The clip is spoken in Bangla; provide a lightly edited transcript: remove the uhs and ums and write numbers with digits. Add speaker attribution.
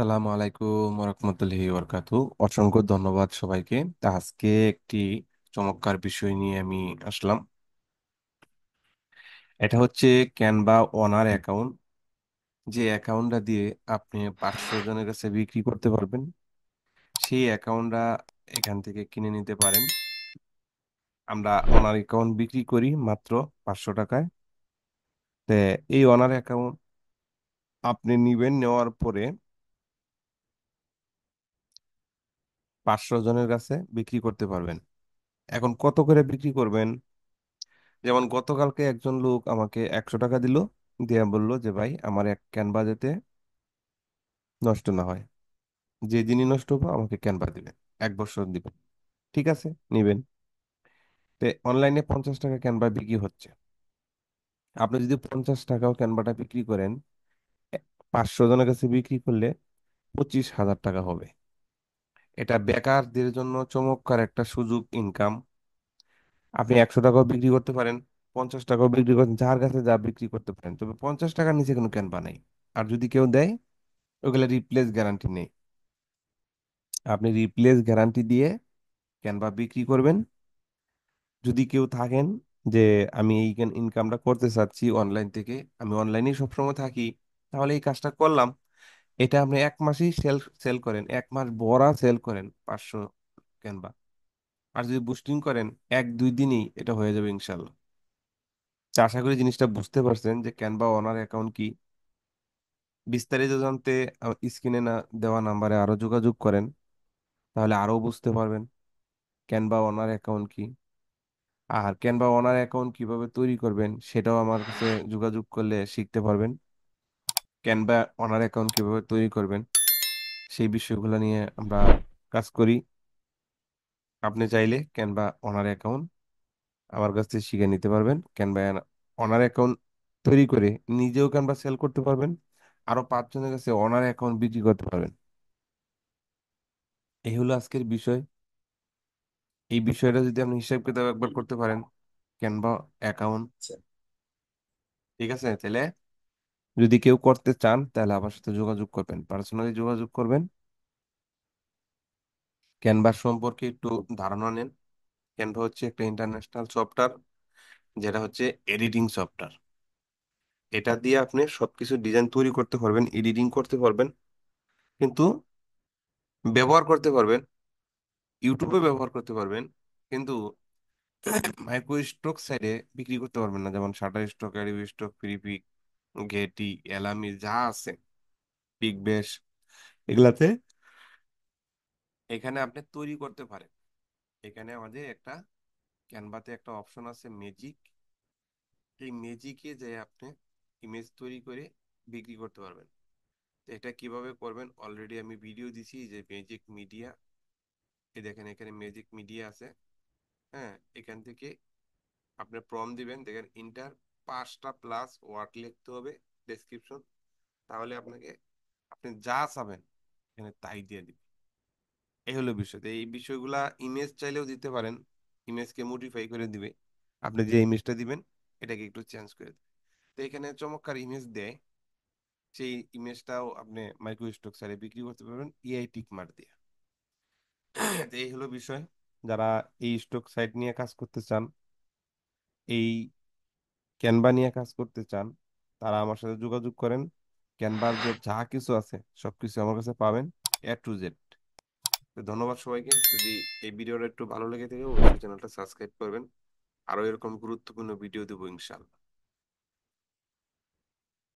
Speaker 1: সালামু আলাইকুম রহমতুল্লাহি বরকাতু। অসংখ্য ধন্যবাদ সবাইকে। আজকে একটি চমৎকার বিষয় নিয়ে আমি আসলাম। এটা হচ্ছে ক্যানভা ওনার অ্যাকাউন্ট, যে অ্যাকাউন্টটা দিয়ে আপনি 500 জনের কাছে বিক্রি করতে পারবেন। সেই অ্যাকাউন্টটা এখান থেকে কিনে নিতে পারেন। আমরা ওনার অ্যাকাউন্ট বিক্রি করি মাত্র 500 টাকায়। তো এই ওনার অ্যাকাউন্ট আপনি নিবেন, নেওয়ার পরে 500 জনের কাছে বিক্রি করতে পারবেন। এখন কত করে বিক্রি করবেন? যেমন গতকালকে একজন লোক আমাকে 100 টাকা দিল, দিয়ে বলল যে ভাই আমার এক ক্যানভা যাতে নষ্ট না হয়, যে দিনই নষ্ট হবে আমাকে ক্যানভা দিবেন, 1 বছর দিবেন। ঠিক আছে, নিবেন। তো অনলাইনে 50 টাকা ক্যানভা বিক্রি হচ্ছে। আপনি যদি 50 টাকাও ক্যানভাটা বিক্রি করেন, 500 জনের কাছে বিক্রি করলে 25,000 টাকা হবে। এটা বেকারদের জন্য চমৎকার একটা সুযোগ ইনকাম। আপনি 100 টাকাও বিক্রি করতে পারেন, 50 টাকাও বিক্রি করতে, যার কাছে যা বিক্রি করতে পারেন, তবে 50 টাকার নিচে কোনো ক্যানভা নাই। আর যদি কেউ দেয়, ওগুলা রিপ্লেস গ্যারান্টি নেই। আপনি রিপ্লেস গ্যারান্টি দিয়ে ক্যানভা বিক্রি করবেন। যদি কেউ থাকেন যে আমি এই ইনকামটা করতে চাচ্ছি অনলাইন থেকে, আমি অনলাইনেই সবসময় থাকি, তাহলে এই কাজটা করলাম। এটা আপনি 1 মাসেই সেল সেল করেন, 1 মাস ভরা সেল করেন 500 ক্যানভা। আর যদি বুস্টিং করেন, 1-2 দিনেই এটা হয়ে যাবে ইনশাল্লাহ। তো আশা করি জিনিসটা বুঝতে পারছেন যে ক্যানভা ওনার অ্যাকাউন্ট কি। বিস্তারিত জানতে স্ক্রিনে না দেওয়া নাম্বারে আরো যোগাযোগ করেন, তাহলে আরো বুঝতে পারবেন ক্যানভা ওনার অ্যাকাউন্ট কি। আর ক্যানভা ওনার অ্যাকাউন্ট কিভাবে তৈরি করবেন সেটাও আমার কাছে যোগাযোগ করলে শিখতে পারবেন। ক্যানভা ওনার অ্যাকাউন্ট কিভাবে তৈরি করবেন সেই বিষয়গুলো নিয়ে আমরা কাজ করি। আপনি চাইলে ক্যানভা ওনার অ্যাকাউন্ট আমার কাছ থেকে শিখে নিতে পারবেন। ক্যানভা ওনার অ্যাকাউন্ট তৈরি করে নিজেও ক্যানভা সেল করতে পারবেন, আরো 5 জনের কাছে ওনার অ্যাকাউন্ট বিক্রি করতে পারবেন। এই হলো আজকের বিষয়। এই বিষয়টা যদি আপনি হিসাব কিতাব একবার করতে পারেন, ক্যানভা অ্যাকাউন্ট, ঠিক আছে, তাহলে যদি কেউ করতে চান তাহলে আমার সাথে যোগাযোগ করবেন, পার্সোনালি যোগাযোগ করবেন। ক্যানভা সম্পর্কে একটু ধারণা নেন। ক্যানভা হচ্ছে একটা ইন্টারন্যাশনাল সফটওয়্যার, যেটা হচ্ছে এডিটিং সফটওয়্যার। এটা দিয়ে আপনি সবকিছু ডিজাইন তৈরি করতে পারবেন, এডিটিং করতে পারবেন, কিন্তু ব্যবহার করতে পারবেন, ইউটিউবে ব্যবহার করতে পারবেন, কিন্তু মাইক্রো স্টক সাইডে বিক্রি করতে পারবেন না। যেমন Shutterstock, Adobe Stock, Freepik, Getty, Alamy যা আছে, পিক বেশ, এগুলাতে এখানে আপনি তৈরি করতে পারেন। এখানে আমাদের একটা ক্যানভাতে একটা অপশন আছে ম্যাজিক। এই ম্যাজিকে যে আপনি ইমেজ তৈরি করে বিক্রি করতে পারবেন। তো এটা কিভাবে করবেন অলরেডি আমি ভিডিও দিছি, যে ম্যাজিক মিডিয়া। এই দেখেন এখানে ম্যাজিক মিডিয়া আছে। হ্যাঁ, এখান থেকে আপনি প্রম দিবেন, দেখেন ইন্টার 5টা প্লাস ওয়ার্ড লিখতে হবে ডেসক্রিপশন। তাহলে আপনাকে আপনি যা চাবেন এখানে তাই দিয়ে দিবে। এই হলো বিষয়। তো এই বিষয়গুলা ইমেজ চাইলেও দিতে পারেন, ইমেজকে মডিফাই করে দিবে। আপনি যে ইমেজটা দিবেন এটাকে একটু চেঞ্জ করে দেবে। তো এখানে চমৎকার ইমেজ দেয়, সেই ইমেজটাও আপনি মাইক্রো স্টক সাইটে বিক্রি করতে পারবেন এআই টিক মার্ক দিয়ে। তো এই হলো বিষয়। যারা এই স্টক সাইট নিয়ে কাজ করতে চান, এই ক্যানভা নিয়ে কাজ করতে চান, তারা আমার সাথে যোগাযোগ করেন। ক্যানভার যে যা কিছু আছে সবকিছু আমার কাছে পাবেন, A to Z। তো ধন্যবাদ সবাইকে। যদি এই ভিডিওটা একটু ভালো লেগে থাকে অবশ্যই চ্যানেলটা সাবস্ক্রাইব করবেন। আরো এরকম গুরুত্বপূর্ণ ভিডিও দেবো ইনশাল্লাহ।